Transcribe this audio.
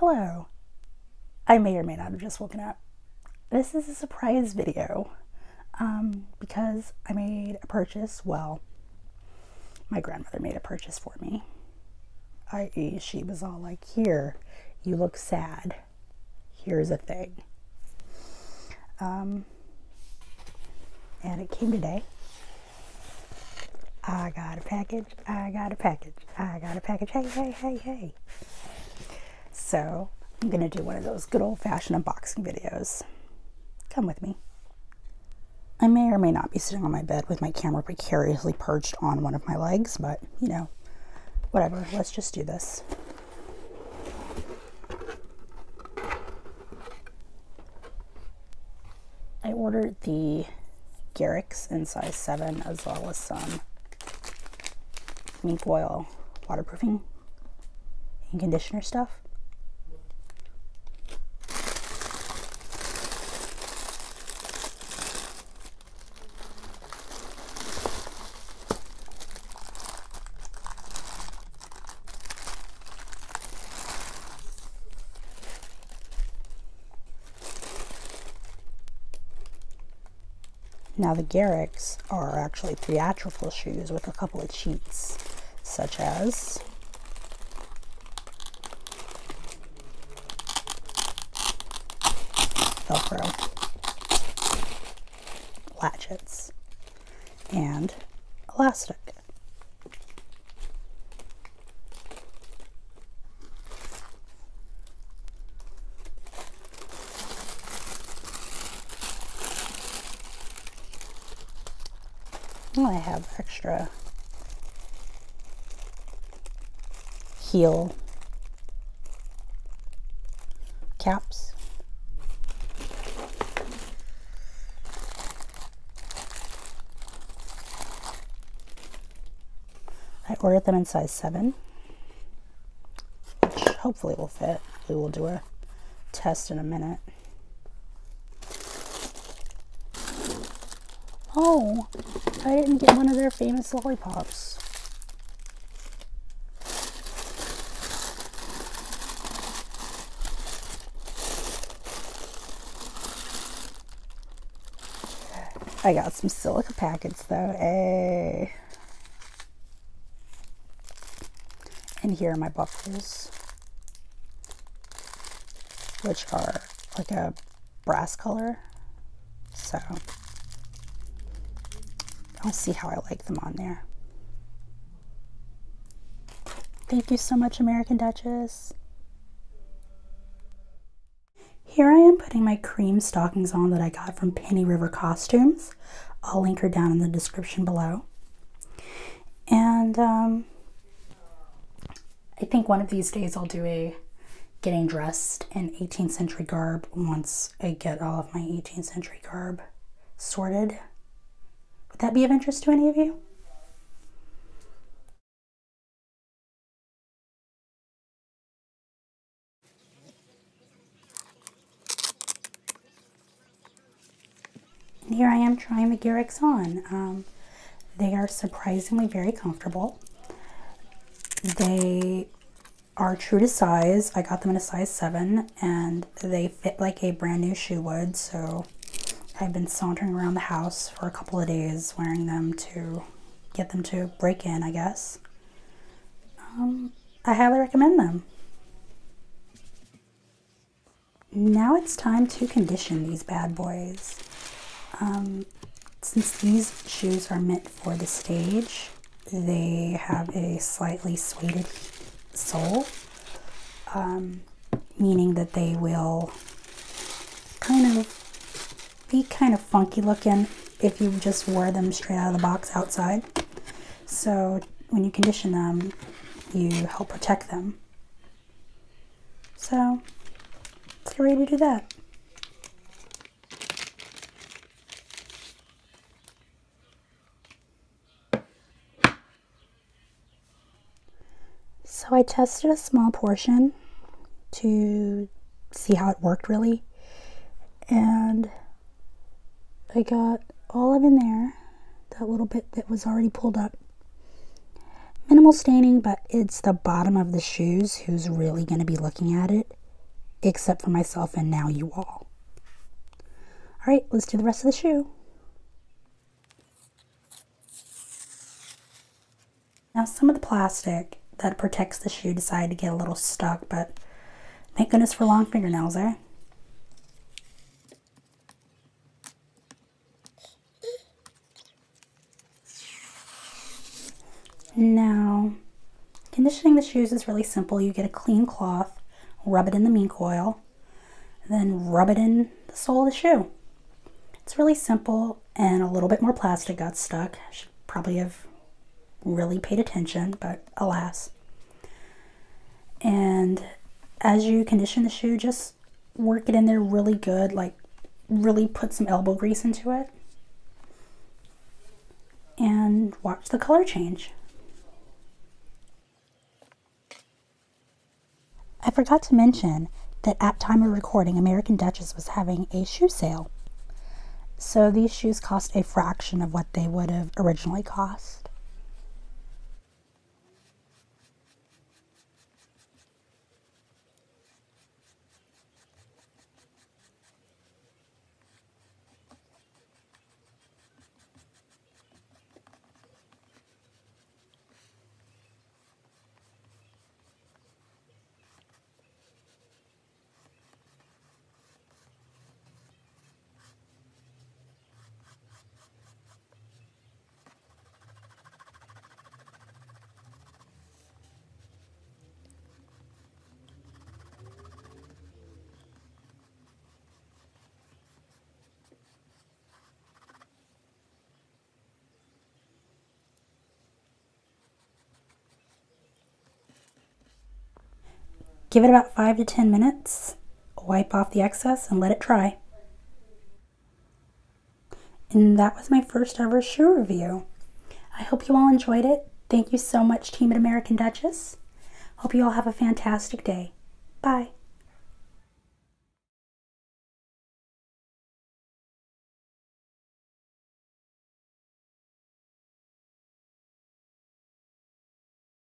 Hello. I may or may not have just woken up. This is a surprise video because I made a purchase. Well, my grandmother made a purchase for me. I.e., she was all like, here, you look sad. Here's a thing. And it came today. I got a package. I got a package. I got a package. Hey, hey, hey, hey. So I'm going to do one of those good old-fashioned unboxing videos. Come with me. I may or may not be sitting on my bed with my camera precariously perched on one of my legs, but, you know, whatever. Let's just do this. I ordered the Garricks in size 7 as well as some mink oil waterproofing and conditioner stuff. Now the Garricks are actually theatrical shoes with a couple of cheats, such as Velcro, latchets, and elastic. I have extra heel caps. I ordered them in size 7, which hopefully will fit. We will do a test in a minute. Oh, I didn't get one of their famous lollipops. I got some silica packets though. Hey. And here are my buckles, which are like a brass color. So I'll see how I like them on there. Thank you so much, American Duchess. Here I am putting my cream stockings on that I got from Penny River Costumes. I'll link her down in the description below. And I think one of these days I'll do a getting dressed in 18th century garb once I get all of my 18th century garb sorted. Would that be of interest to any of you? And here I am trying the Garricks on. They are surprisingly very comfortable. They are true to size. I got them in a size 7 and they fit like a brand new shoe would, so I've been sauntering around the house for a couple of days wearing them to get them to break in, I guess. I highly recommend them. Now it's time to condition these bad boys. Since these shoes are meant for the stage, they have a slightly suede sole, meaning that they will be kind of funky looking if you just wear them straight out of the box outside. So when you condition them, you help protect them. So let's get ready to do that. So I tested a small portion to see how it worked really, and I got all of in there, that little bit that was already pulled up. Minimal staining, but it's the bottom of the shoes who's really going to be looking at it. except for myself and now you all. All right, let's do the rest of the shoe. Now some of the plastic that protects the shoe decided to get a little stuck, but thank goodness for long fingernails, eh? Now, conditioning the shoes is really simple. You get a clean cloth, rub it in the mink oil, then rub it in the sole of the shoe. It's really simple, and a little bit more plastic got stuck. I should probably have really paid attention, but alas. And as you condition the shoe, just work it in there really good, like really put some elbow grease into it, and watch the color change. I forgot to mention that at time of recording, American Duchess was having a shoe sale. So these shoes cost a fraction of what they would have originally cost. Give it about 5 to 10 minutes, wipe off the excess, and let it dry. And that was my first ever shoe review. I hope you all enjoyed it. Thank you so much, team at American Duchess. Hope you all have a fantastic day. Bye.